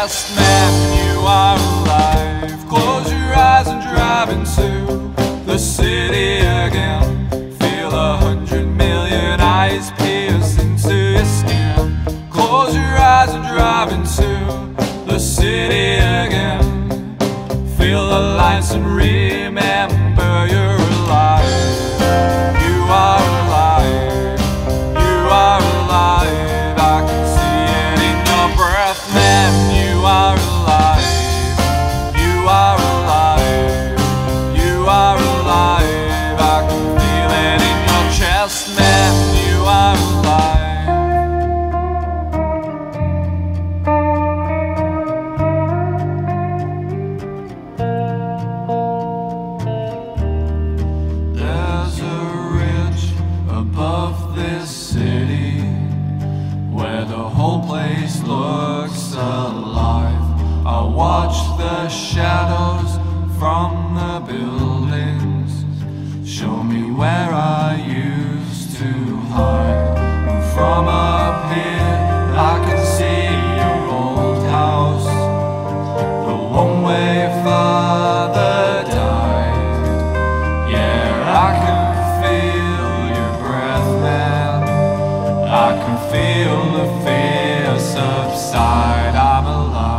chest, man, you are alive. Close your eyes and drive into the city again. Feel 100 million eyes pierce into your skin. Close your eyes and drive into the city again. Feel the lights and remember you're alive. You are alive. You are alive. I can see it in your breath, man. You are alive. You are alive. You are alive. I can feel it in your chest, man. You are alive. There's a ridge above this city where the whole place looks alive. I watch the shadows from the buildings show me where I used to hide. And from up here I can see your old house, the one way father died. Yeah, I can feel your breath, man. I can feel the fear subside. I'm alive.